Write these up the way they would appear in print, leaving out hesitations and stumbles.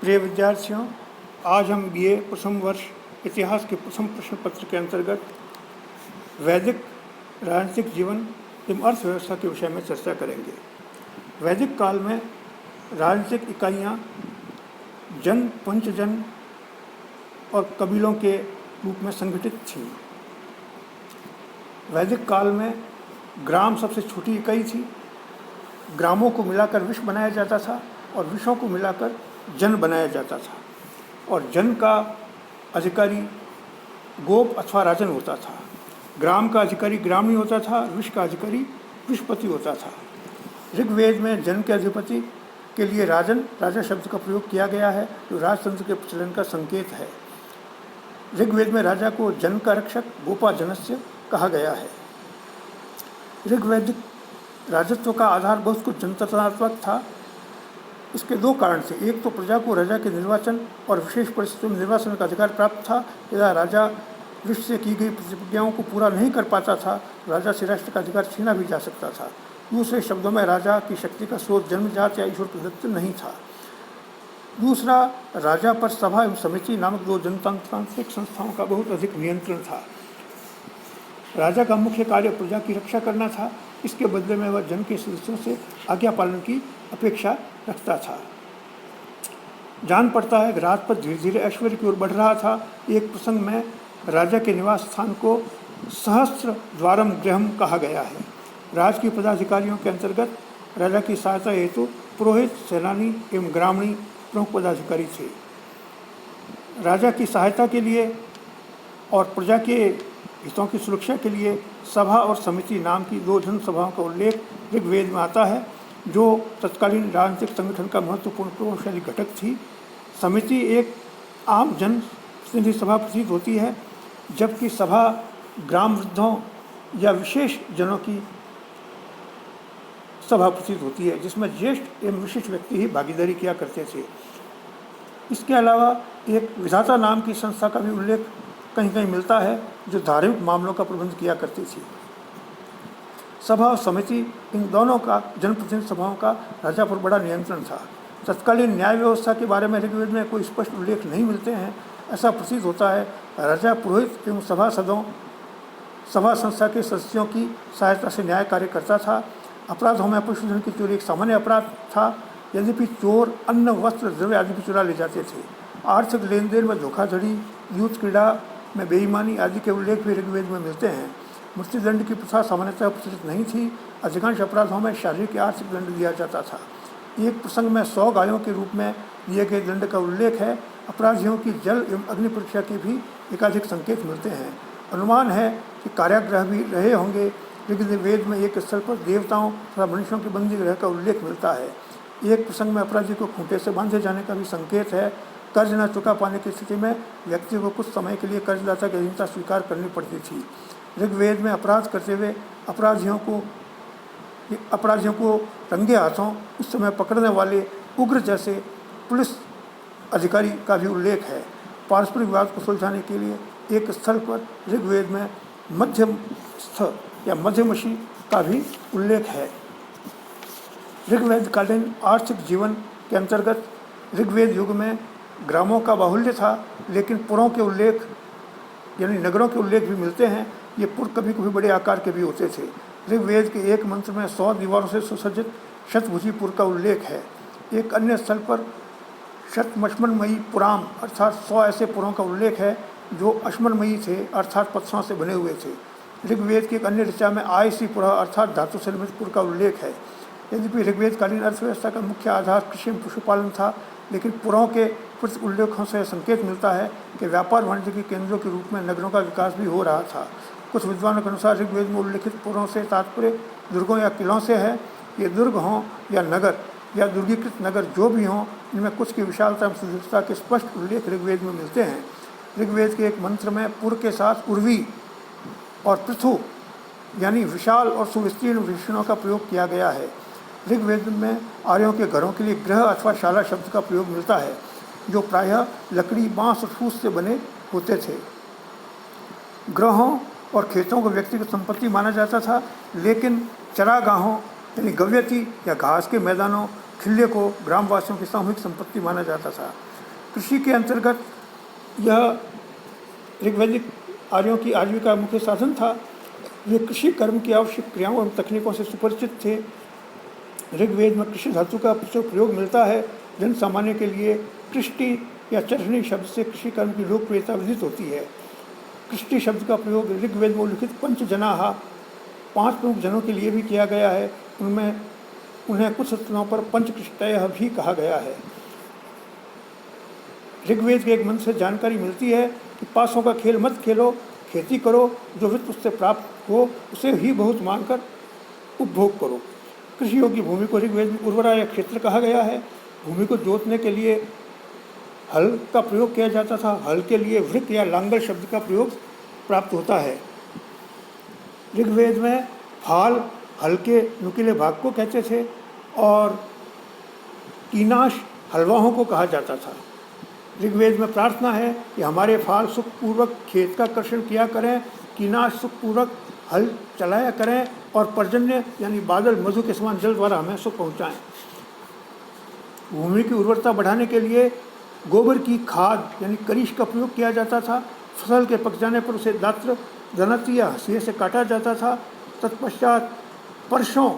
प्रिय विद्यार्थियों, आज हम बीए प्रथम वर्ष इतिहास के प्रथम प्रश्न पत्र के अंतर्गत वैदिक राजनीतिक जीवन एवं अर्थव्यवस्था के विषय में चर्चा करेंगे। वैदिक काल में राजनीतिक इकाइयाँ जन, पंचजन और कबीलों के रूप में संगठित थीं। वैदिक काल में ग्राम सबसे छोटी इकाई थी। ग्रामों को मिलाकर विश्व बनाया जाता था और विश्वों को मिलाकर जन बनाया जाता था, और जन का अधिकारी गोप अथवा राजन होता था। ग्राम का अधिकारी ग्रामीण होता था, विश्व का अधिकारी विश्वपति होता था। ऋग्वेद में जन के अधिपति के लिए राजन, राजा शब्द का प्रयोग किया गया है, जो राजतंत्र के प्रचलन का संकेत है। ऋग्वेद में राजा को जन का रक्षक गोपा जनस्य कहा गया है। ऋग्वैदिक राजत्व का आधार बहुत कुछ जनतंत्रात्मक था। इसके दो कारण थे। एक तो प्रजा को राजा के निर्वाचन और विशेष परिस्थितियों में निर्वाचन का अधिकार प्राप्त था। यदि राजा विश्व से की गई प्रतिज्ञाओं को पूरा नहीं कर पाता था, राजा से राष्ट्र का अधिकार छीना भी जा सकता था। दूसरे शब्दों में, राजा की शक्ति का स्रोत जन्मजात या ईश्वर प्रदत्त नहीं था। दूसरा, राजा पर सभा एवं समिति नामक दो जनतांत्रिक संस्थाओं का बहुत अधिक नियंत्रण था। राजा का मुख्य कार्य प्रजा की रक्षा करना था। इसके बदले में वह जन के सदस्यों से आज्ञा पालन की अपेक्षा रखता था। जान पड़ता है कि राजपथ धीरे धीरे ऐश्वर्य की ओर बढ़ रहा था। एक प्रसंग में राजा के निवास स्थान को सहस्त्र द्वारम गृहम कहा गया है। राज के पदाधिकारियों के अंतर्गत राजा की सहायता हेतु पुरोहित, सेनानी एवं ग्रामीण प्रमुख पदाधिकारी थे। राजा की सहायता के लिए और प्रजा के हितों की सुरक्षा के लिए सभा और समिति नाम की दो जनसभाओं का उल्लेख ऋग्वेद में आता है, जो तत्कालीन राजनीतिक संगठन का महत्वपूर्ण प्रभावशाली घटक थी। समिति एक आम जन प्रतिनिधि सभा प्रतीत होती है, जबकि सभा ग्राम वृद्धों या विशेष जनों की सभा प्रतीत होती है, जिसमें ज्येष्ठ एवं विशिष्ट व्यक्ति ही भागीदारी किया करते थे। इसके अलावा एक विधाता नाम की संस्था का भी उल्लेख कहीं कहीं मिलता है, जो धार्मिक मामलों का प्रबंध किया करती थी। सभा और समिति, इन दोनों का जनप्रतिनिधि सभाओं का राजा पर बड़ा नियंत्रण था। तत्कालीन न्याय व्यवस्था के बारे में ऋग्वेद में कोई स्पष्ट उल्लेख नहीं मिलते हैं। ऐसा प्रतीत होता है राजा पुरोहित एवं सभासदों, सभा संस्था के सदस्यों की सहायता से न्याय कार्य करता था। अपराधों में पशुधन की चोरी एक सामान्य अपराध था। यद्यपि चोर अन्न, वस्त्र, द्रव्य आदि भी चुरा ले जाते थे। आर्थिक लेन देन में धोखाधड़ी, युद्ध क्रीड़ा में बेईमानी आदि के उल्लेख भी ऋग्वेद में मिलते हैं। मृत्युदंड की प्रथा सामान्यतः प्रचलित नहीं थी। अधिकांश अपराधों में शारीरिक या आर्थिक दंड दिया जाता था। एक प्रसंग में 100 गायों के रूप में दिए गए दंड का उल्लेख है। अपराधियों की जल एवं अग्नि परीक्षा के भी एकाधिक संकेत मिलते हैं। अनुमान है कि कारागृह भी रहे होंगे। ऋग्वेद में एक स्थल पर देवताओं तथा मनुष्यों के बंदी गृह का उल्लेख मिलता है। एक प्रसंग में अपराधी को खूंटे से बांधे जाने का भी संकेत है। कर्ज न चुका पाने की स्थिति में व्यक्ति को कुछ समय के लिए कर्जदाता की अधीनता स्वीकार करनी पड़ती थी। ऋग्वेद में अपराध करते हुए अपराधियों को रंगे हाथों उस समय पकड़ने वाले उग्र जैसे पुलिस अधिकारी का भी उल्लेख है। पारस्परिक विवाद को सुलझाने के लिए एक स्थल पर ऋग्वेद में मध्यस्थ या मध्यमशी का भी उल्लेख है। ऋग्वेद कालीन आर्थिक जीवन के अंतर्गत ऋग्वेद युग में ग्रामों का बाहुल्य था, लेकिन पुरों के उल्लेख यानी नगरों के उल्लेख भी मिलते हैं। ये पुर कभी कभी बड़े आकार के भी होते थे। ऋग्वेद के एक मंत्र में 100 दीवारों से सुसज्जित शतभुजी पुर का उल्लेख है। एक अन्य स्थल पर शतमश्मनमयी पुराम अर्थात 100 ऐसे पुरों का उल्लेख है जो अश्मनमयी थे, अर्थात पत्थरों से बने हुए थे। ऋग्वेद की एक अन्य ऋचा में आयसी पुरा अर्थात धातु से निर्मित पुर का उल्लेख है। यद्यपि ऋग्वेद कालीन अर्थव्यवस्था का मुख्य आधार कृषि एवं पशुपालन था, लेकिन पुरों के कुछ उल्लेखों से संकेत मिलता है कि व्यापार वाणिज्य के केंद्रों के रूप में नगरों का विकास भी हो रहा था। कुछ विद्वानों के अनुसार ऋग्वेद में उल्लिखित पुरों से तात्पर्य दुर्गों या किलों से है। ये दुर्ग हों या नगर या दुर्गीकृत नगर जो भी हों, इनमें कुछ की विशालता एवं सुदृढ़ता के स्पष्ट उल्लेख ऋग्वेद में मिलते हैं। ऋग्वेद के एक मंत्र में पुर के साथ उर्वी और पृथु यानी विशाल और सुविस्तीर्ण विशेषणों का प्रयोग किया गया है। ऋग्वेद में आर्यों के घरों के लिए गृह अथवा शाला शब्द का प्रयोग मिलता है, जो प्रायः लकड़ी, बांस और फूस से बने होते थे। ग्रहों और खेतों को व्यक्तिगत संपत्ति माना जाता था, लेकिन चरागाहों यानी गव्यति या घास के मैदानों, खिल्ले को ग्रामवासियों की सामूहिक संपत्ति माना जाता था। कृषि के अंतर्गत यह ऋग्वैदिक आर्यों की आजीविका मुख्य साधन था। ये कृषि कर्म की आवश्यक क्रियाओं एवं तकनीकों से सुपरिचित थे। ऋग्वेद में कृषि धातु का प्रयोग मिलता है। जन सामान्य के लिए कृष्टि या चरहनी शब्द से कृषि कर्म की लोकप्रियता विदित होती है। कृष्टि शब्द का प्रयोग ऋग्वेद में उल्लिखित पंचजनाः 5 प्रमुख जनों के लिए भी किया गया है। उनमें उन्हें कुछ स्थानों पर पंचकृष्टयः भी कहा गया है। ऋग्वेद के एक मंत्र से जानकारी मिलती है कि पासों का खेल मत खेलो, खेती करो, जो वित्त उससे प्राप्त हो उसे ही बहुत मानकर उपभोग करो। कृषि योग्य भूमि को ऋग्वेद में उर्वरा या क्षेत्र कहा गया है। भूमि को जोतने के लिए हल का प्रयोग किया जाता था। हल के लिए वृक या लांगल शब्द का प्रयोग प्राप्त होता है। ऋग्वेद में फाल हल के नुकीले भाग को कहते थे और कीनाश हलवाहों को कहा जाता था। ऋग्वेद में प्रार्थना है कि हमारे फाल सुखपूर्वक खेत का कर्षण किया करें, कीनाश सुखपूर्वक हल चलाया करें और पर्जन्य यानी बादल मधु के समान जल द्वारा हमें सुख पहुँचाएँ। भूमि की उर्वरता बढ़ाने के लिए गोबर की खाद यानी करीश का प्रयोग किया जाता था। फसल के पक जाने पर उसे दात्र, दनती या हंसिए से काटा जाता था। तत्पश्चात परसों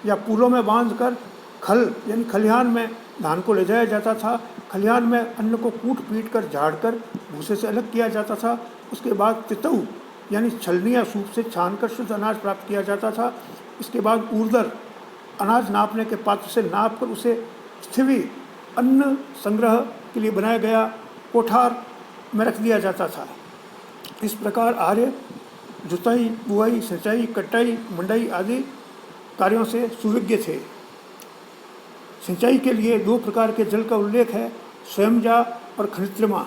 या पूलों में बांधकर खल यानी खलिहान में धान को ले जाया जाता था। खलिहान में अन्न को कूट पीट कर झाड़ कर भूसे से अलग किया जाता था। उसके बाद तितऊ यानी छलनी या सूप से छान कर शुद्ध अनाज प्राप्त किया जाता था। इसके बाद ऊर्दर अनाज नापने के पात्र से नाप कर उसे स्थिवी अन्न संग्रह के लिए बनाया गया कोठार में रख दिया जाता था। इस प्रकार आर्य जुताई, बुआई, सिंचाई, कटाई, मंडाई आदि कार्यों से सुविज्ञ थे। सिंचाई के लिए 2 प्रकार के जल का उल्लेख है, स्वयंजा और खनित्रिमा।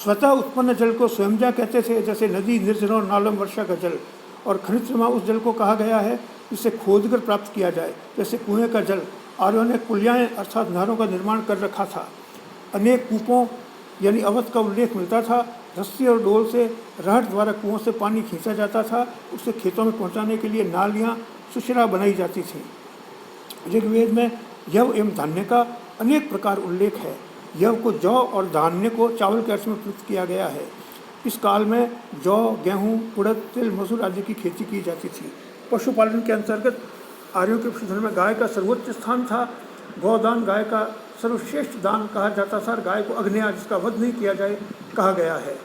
स्वतः उत्पन्न जल को स्वयंजा कहते थे, जैसे नदी, निर्जनों, नालों, वर्षा का जल। और खनित्रिमा उस जल को कहा गया है जिसे खोदकर प्राप्त किया जाए, जैसे कुएं का जल। आर्यों ने कुलियाएँ अर्थात नहरों का निर्माण कर रखा था। अनेक कूपों यानी अवध का उल्लेख मिलता था। रस्सी और डोल से रहट द्वारा कुओं से पानी खींचा जाता था। उसे खेतों में पहुंचाने के लिए नालियाँ, सुशिरा बनाई जाती थी। ऋग्वेद में यव एवं धान्य का अनेक प्रकार उल्लेख है। यव को जौ और धान्य को चावल के अर्थ में प्रयुक्त किया गया है। इस काल में जौ, गेहूँ, उड़द, तिल, मसूर आदि की खेती की जाती थी। पशुपालन के अंतर्गत आर्यों के पशुधन में गाय का सर्वोच्च स्थान था। गौदान गाय का सर्वश्रेष्ठ दान कहा जाता था। गाय को अग्न्या जिसका वध नहीं किया जाए कहा गया है।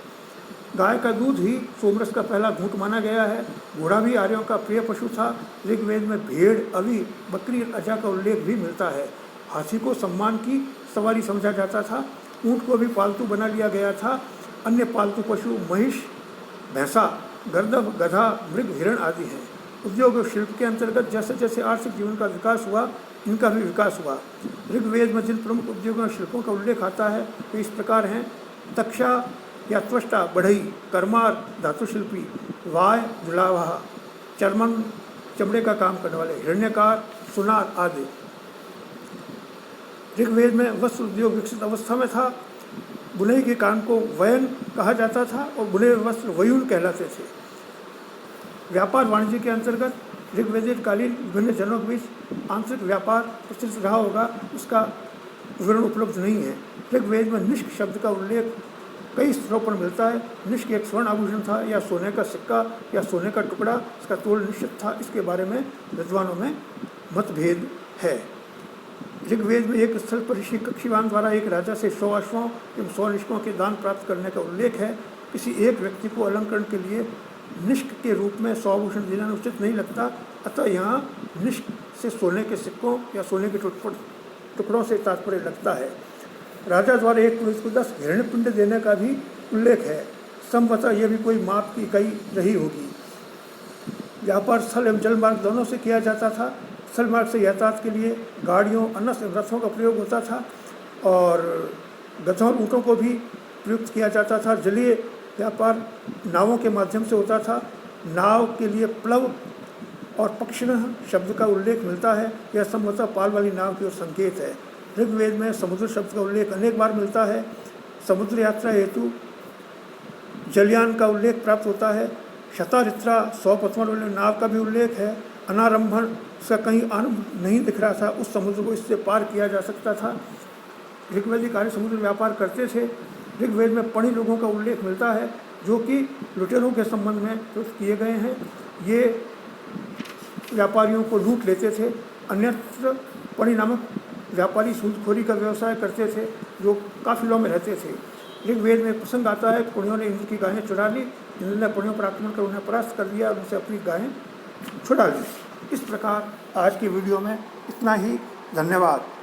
गाय का दूध ही सोमरस का पहला घूंट माना गया है। घोड़ा भी आर्यों का प्रिय पशु था। ऋग्वेद में भेड़, अवी, बकरी, अजा का उल्लेख भी मिलता है। हाथी को सम्मान की सवारी समझा जाता था। ऊँट को भी पालतू बना लिया गया था। अन्य पालतू पशु महिष, भैंसा, गर्दभ, गधा, मृग, हिरण आदि हैं। उद्योग और शिल्प के अंतर्गत जैसे जैसे आर्थिक जीवन का विकास हुआ, इनका भी विकास हुआ। ऋग्वेद में जिन प्रमुख उद्योगों और शिल्पों का उल्लेख आता है वे इस प्रकार हैं: तक्षा या त्वष्टा, बढ़ई, करमार, धातुशिल्पी, वाय, जुलावाह, चर्मन, चमड़े का काम करने वाले, हिरण्यकार, सुनार आदि। ऋग्वेद में वस्त्र उद्योग विकसित अवस्था में था। बुनाई के काम को वयन कहा जाता था और बुने हुए वस्त्र वयून कहलाते थे। व्यापार वाणिज्य के अंतर्गत ऋग्वेदिक कालीन विभिन्न जनों के बीच आंतरिक व्यापार प्रचलित रहा होगा, उसका विवरण उपलब्ध नहीं है। ऋग्वेद में निष्क शब्द का उल्लेख कई स्तरों पर मिलता है। निष्क एक स्वर्ण आभूषण था या सोने का सिक्का या सोने का टुकड़ा, इसका तोल निश्चित था। इसके बारे में विद्वानों में मतभेद है। ऋग्वेद में एक स्थल पर ऋषि कक्षीवान द्वारा एक राजा से 100 अश्वों एवं 100 निष्कों के दान प्राप्त करने का उल्लेख है। किसी एक व्यक्ति को अलंकरण के लिए निष्क के रूप में 100 आभूषण देना उचित नहीं लगता, अतः यहाँ निष्क से सोने के सिक्कों या सोने के टुकड़ों से तात्पर्य लगता है। राजा द्वारा एक पुरुष को 10 हिरण्य पिंड देने का भी उल्लेख है। संभवतः यह भी कोई माप की इकाई रही होगी। व्यापार स्थल एवं जल मार्ग दोनों से किया जाता था। स्थल मार्ग से यातायात के लिए गाड़ियों, अनस एवं रथों का प्रयोग होता था और गधों और ऊँटों को भी प्रयुक्त किया जाता था। जलीय व्यापार नावों के माध्यम से होता था। नाव के लिए प्लव और पक्षिणः शब्द का उल्लेख मिलता है। यह संभवतः पाल वाली नाव की ओर संकेत है। ऋग्वेद में समुद्र शब्द का उल्लेख अनेक बार मिलता है। समुद्र यात्रा हेतु जलयान का उल्लेख प्राप्त होता है। शतारित्रा 100 पथों वाले नाव का भी उल्लेख है। अनारंभण, इसका कहीं आरंभ नहीं दिख रहा था, उस समुद्र को इससे पार किया जा सकता था। ऋग्वैदिक आर्य समुद्र व्यापार करते थे। ऋग्वेद में पणी लोगों का उल्लेख मिलता है जो कि लुटेरों के संबंध में प्रस्तुत किए गए हैं। ये व्यापारियों को लूट लेते थे। अन्यत्र पणी नामक व्यापारी सूदखोरी का व्यवसाय करते थे जो काफिलों में रहते थे। ऋग्वेद में प्रसंग आता है कि पणियों ने इंद्र की गायें चुरा ली। इंद्र ने पणियों पर आक्रमण कर उन्हें परास्त कर दिया और उनसे अपनी गायें छुड़ा ली। इस प्रकार आज की वीडियो में इतना ही। धन्यवाद।